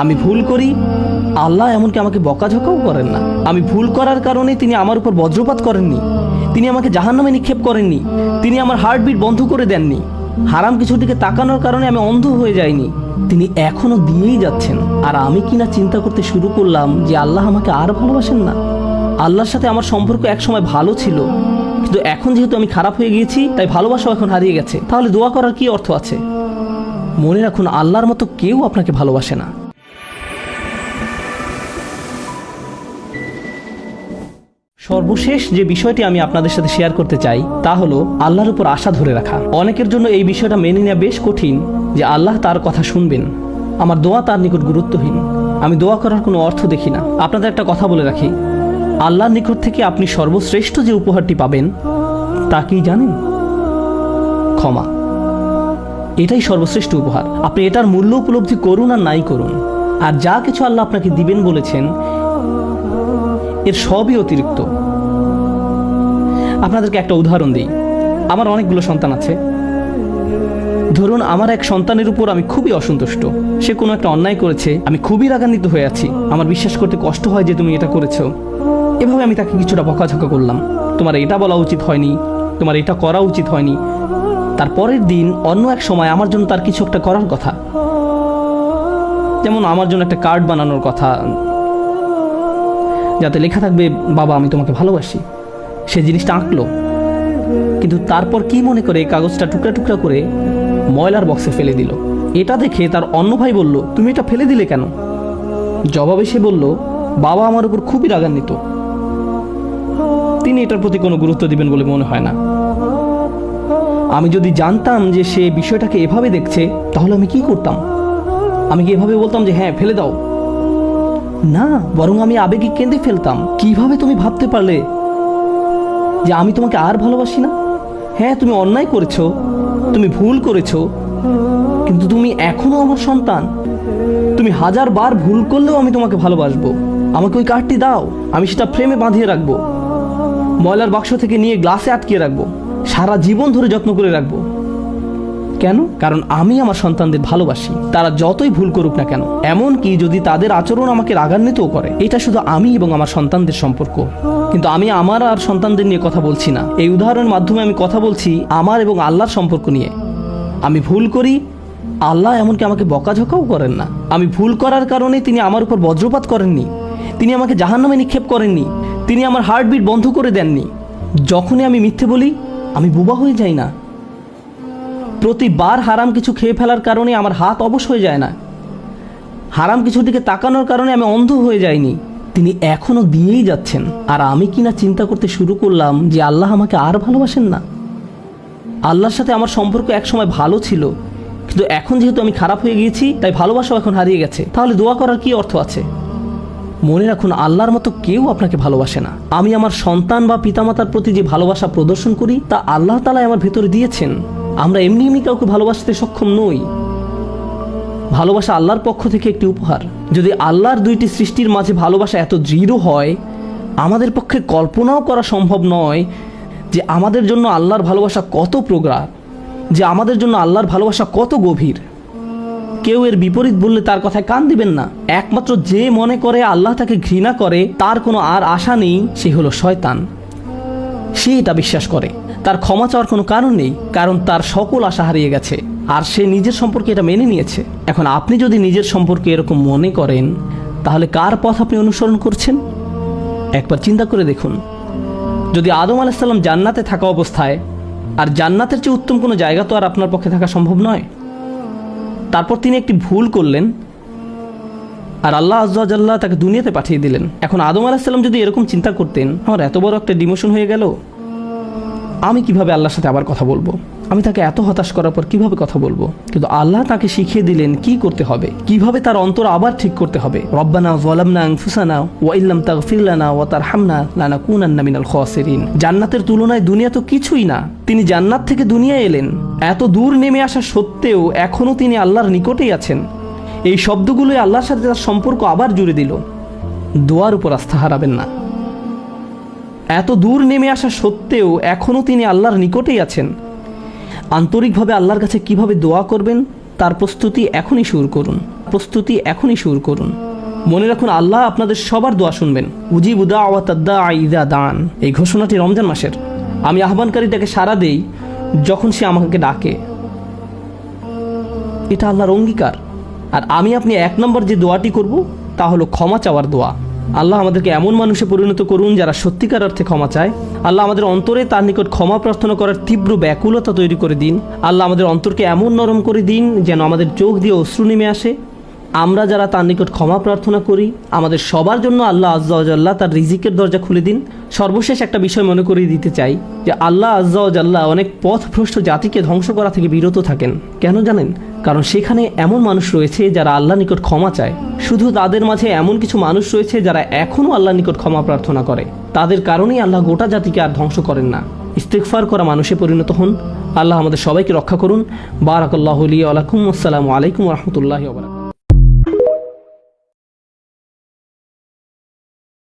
আমি ভুল করি, আল্লাহ এমনকি আমাকে বকাঝকাও করেন না। আমি ভুল করার কারণে তিনি আমার উপর বজ্রপাত করেননি, তিনি আমাকে জাহান্নামে নিক্ষেপ করেননি, তিনি আমার হার্টবিট বন্ধ করে দেননি। হারাম কিছুর দিকে তাকানোর কারণে আমি অন্ধ হয়ে যাইনি, তিনি এখনো দিয়েই যাচ্ছেন। আর আমি কিনা চিন্তা করতে শুরু করলাম যে আল্লাহ আমাকে আর ভালোবাসেন না। আল্লাহর সাথে আমার সম্পর্ক একসময় ভালো ছিল, কিন্তু এখন যেহেতু আমি খারাপ হয়ে গিয়েছি, তাই ভালোবাসাও এখন হারিয়ে গেছে। তাহলে দোয়া করার কি অর্থ আছে? মনে রাখুন, আল্লাহর মতো কেউ আপনাকে ভালোবাসে না। সর্বশেষ যে বিষয়টি আমি আপনাদের সাথে শেয়ার করতে চাই তা হলো আল্লাহর উপর আশা ধরে রাখা। অনেকের জন্য এই বিষয়টা মেনে নেওয়া বেশ কঠিন যে আল্লাহ তার কথা শুনবেন, আমার দোয়া তার নিকট গুরুত্বহীন, আমি দোয়া করার কোনো অর্থ দেখি না। আপনাদের একটা কথা বলে রাখি, আল্লাহর নিকট থেকে আপনি সর্বশ্রেষ্ঠ যে উপহারটি পাবেন তা কি জানেন? ক্ষমা। এটাই সর্বশ্রেষ্ঠ উপহার। আপনি এটার মূল্য উপলব্ধি করুন আর নাই করুন, আর যা কিছু আল্লাহ আপনাকে দিবেন বলেছেন এর সবই অতিরিক্ত। আপনাদেরকে একটা উদাহরণ দিই। আমার অনেকগুলো সন্তান আছে। ধরুন, আমার এক সন্তানের উপর আমি খুবই অসন্তুষ্ট। সে কোনো একটা অন্যায় করেছে, আমি খুবই রাগান্বিত হয়ে আছি। আমার বিশ্বাস করতে কষ্ট হয় যে তুমি এটা করেছো। এভাবে আমি তাকে কিছুটা বকাঝকা করলাম, তোমার এটা বলা উচিত হয়নি, তোমার এটা করা উচিত হয়নি। তারপরের দিন অন্য এক সময় আমার জন্য তার কিছু একটা করার কথা, যেমন আমার জন্য একটা কার্ড বানানোর কথা, যাতে লেখা থাকবে বাবা আমি তোমাকে ভালোবাসি। সে জিনিসটা আঁকলো, কিন্তু তারপর কি মনে করে কাগজটা টুকরা টুকরা করে ময়লার বক্সে ফেলে দিল। এটা দেখে তার অন্য ভাই বলল, তুমি এটা ফেলে দিলে কেন? জবাবে সে বলল, বাবা আমার উপর খুবই রাগান্বিত, তিনি এটার প্রতি কোনো গুরুত্ব দিবেন বলে মনে হয় না। আমি যদি জানতাম যে সে বিষয়টাকে এভাবে দেখছে, তাহলে আমি কি করতাম? আমি কি এভাবে বলতাম যে হ্যাঁ ফেলে দাও? না, বরং আমি আবেগে কেঁদে ফেলতাম। কিভাবে তুমি ভাবতে পারলে যে আমি তোমাকে আর ভালোবাসি না? হ্যাঁ, তুমি অন্যায় করেছো, তুমি ভুল করেছো, কিন্তু তুমি এখনো আমার সন্তান। তুমি 1000 বার ভুল করলেও আমি তোমাকে ভালোবাসবো। আমাকে ওই কার্ডটি দাও, আমি সেটা ফ্রেমে বাঁধিয়ে রাখবো, ময়লার বাক্স থেকে নিয়ে গ্লাসে আটকিয়ে রাখবো, সারা জীবন ধরে যত্ন করে রাখবো। কেন? কারণ আমি আমার সন্তানদের ভালোবাসি, তারা যতই ভুল করুক না কেন, এমনকি যদি তাদের আচরণ আমাকে রাগান্বিতও করে। এটা শুধু আমি এবং আমার সন্তানদের সম্পর্ক। কিন্তু আমি আমার আর সন্তানদের নিয়ে কথা বলছি না। এই উদাহরণের মাধ্যমে আমি কথা বলছি আমার এবং আল্লাহর সম্পর্ক নিয়ে। আমি ভুল করি, আল্লাহ এমনকি আমাকে বকাঝকাও করেন না। আমি ভুল করার কারণে তিনি আমার উপর বজ্রপাত করেননি, তিনি আমাকে জাহান্নামে নিক্ষেপ করেননি, তিনি আমার হার্টবিট বন্ধ করে দেননি। যখনই আমি মিথ্যে বলি, আমি বোবা হয়ে যাই না। প্রতিবার হারাম কিছু খেয়ে ফেলার কারণে আমার হাত অবশ হয়ে যায় না। হারাম কিছুর দিকে তাকানোর কারণে আমি অন্ধ হয়ে যাইনি, তিনি এখনো দিয়েই যাচ্ছেন। আর আমি কিনা চিন্তা করতে শুরু করলাম যে আল্লাহ আমাকে আর ভালোবাসেন না। আল্লাহর সাথে আমার সম্পর্ক একসময় ভালো ছিল, কিন্তু এখন যেহেতু আমি খারাপ হয়ে গিয়েছি, তাই ভালোবাসাও এখন হারিয়ে গেছে। তাহলে দোয়া করার কি অর্থ আছে? মনে রাখুন, আল্লাহর মতো কেউ আপনাকে ভালোবাসে না। আমি আমার সন্তান বা পিতামাতার প্রতি যে ভালোবাসা প্রদর্শন করি, তা আল্লাহ তাআলাই আমার ভেতরে দিয়েছেন। আমরা এমনি এমনি কাউকে ভালোবাসতে সক্ষম নই। ভালোবাসা আল্লাহর পক্ষ থেকে একটি উপহার। যদি আল্লাহর দুইটি সৃষ্টির মাঝে ভালোবাসা এত দৃঢ় হয়, আমাদের পক্ষে কল্পনাও করা সম্ভব নয় যে আমাদের জন্য আল্লাহর ভালোবাসা কত প্রগাঢ়, যে আমাদের জন্য আল্লাহর ভালোবাসা কত গভীর। কেউ এর বিপরীত বললে তার কথায় কান দিবেন না। একমাত্র যে মনে করে আল্লাহ তাকে ঘৃণা করে, তার কোনো আর আশা নেই, সে হলো শয়তান। সে এটা বিশ্বাস করে। তার ক্ষমা চাওয়ার কোনো কারণ নেই, কারণ তার সকল আশা হারিয়ে গেছে, আর সে নিজের সম্পর্কে এটা মেনে নিয়েছে। এখন আপনি যদি নিজের সম্পর্কে এরকম মনে করেন, তাহলে কার পথ আপনি অনুসরণ করছেন? একবার চিন্তা করে দেখুন। যদি আদম আলাইহিস সালাম জান্নাতে থাকা অবস্থায়, আর জান্নাতের চেয়ে উত্তম কোনো জায়গা তো আর আপনার পক্ষে থাকা সম্ভব নয়, তারপর তিনি একটি ভুল করলেন আর আল্লাহ আযজা ওয়া জাল্লা তাকে দুনিয়াতে পাঠিয়ে দিলেন। এখন আদম আলাইহিস সালাম যদি এরকম চিন্তা করতেন, আমার এত বড় একটা ডিমোশন হয়ে গেল, আমি কিভাবে আল্লাহর সাথে আবার কথা বলবো? আমি তাকে এত হতাশ করার পর কিভাবে কথা বলবো? কিন্তু আল্লাহ তাকে শিখিয়ে দিলেন কি করতে হবে, কিভাবে তার অন্তর আবার ঠিক করতে হবে। রব্বানা যালামনা আনফুসানা ওয়া ইল্লাম তাগফির লানা ওয়া তারহামনা লানাকুনান্না মিনাল খাসিরিন। জান্নাতের তুলনায় দুনিয়া তো কিছুই না। তিনি জান্নাত থেকে দুনিয়ায় এলেন, এত দূর নেমে আসা সত্ত্বেও এখনো তিনি আল্লাহর নিকটেই আছেন। এই শব্দগুলোই আল্লাহর সাথে তার সম্পর্ক আবার জুড়ে দিল। দোয়ার উপর আস্থা হারাবেন না। এত দূর নেমে আসা সত্ত্বেও এখনও তিনি আল্লাহর নিকটেই আছেন। আন্তরিকভাবে আল্লাহর কাছে কিভাবে দোয়া করবেন তার প্রস্তুতি এখনই শুরু করুন। প্রস্তুতি এখনই শুরু করুন। মনে রাখুন, আল্লাহ আপনাদের সবার দোয়া শুনবেন। উজিবু দাওয়াতাদ দাঈ ইযা দান, এই ঘোষণাটি রমজান মাসের। আমি আহ্বানকারীটাকে সাড়া দেই যখন সে আমাকে ডাকে। এটা আল্লাহর অঙ্গীকার। আর আমি আপনি 1 নম্বর যে দোয়াটি করব তা হলো ক্ষমা চাওয়ার দোয়া। আল্লাহ আমাদেরকে এমন মানুষে পরিণত করুন যারা সত্যিকার অর্থে ক্ষমা চায়। আল্লাহ আমাদের অন্তরে তার নিকট ক্ষমা প্রার্থনা করার তীব্র ব্যাকুলতা তৈরি করে দিন। আল্লাহ আমাদের অন্তরকে এমন নরম করে দিন যেন আমাদের চোখ দিয়ে অশ্রু নেমে আসে। আমরা যারা তার নিকট ক্ষমা প্রার্থনা করি, আমাদের সবার জন্য আল্লাহ আজ্জা ওয়া জাল্লা তার রিজিকের দরজা খুলে দিন। সর্বশেষ একটা বিষয় মনে করিয়ে দিতে চাই যে আল্লাহ আজ্জা ওয়া জাল্লা অনেক পথভ্রষ্ট জাতিকে ধ্বংস করা থেকে বিরত থাকেন। কেন জানেন? কারণ সেখানে এমন মানুষ রয়েছে যারা আল্লাহর নিকট ক্ষমা চায়। শুধু তাদের মাঝে এমন কিছু মানুষ রয়েছে যারা এখনও আল্লাহর নিকট ক্ষমা প্রার্থনা করে। তাদের কারণেই আল্লাহ গোটা জাতিকে আর ধ্বংস করেন না। ইস্তিগফার করা মানুষে পরিণত হন। আল্লাহ আমাদের সবাইকে রক্ষা করুন। বারাকাল্লাহু লি ওয়া লাকুম। আসসালামু আলাইকুম ওয়া রাহমাতুল্লাহি ওয়া বারাকাতুহু।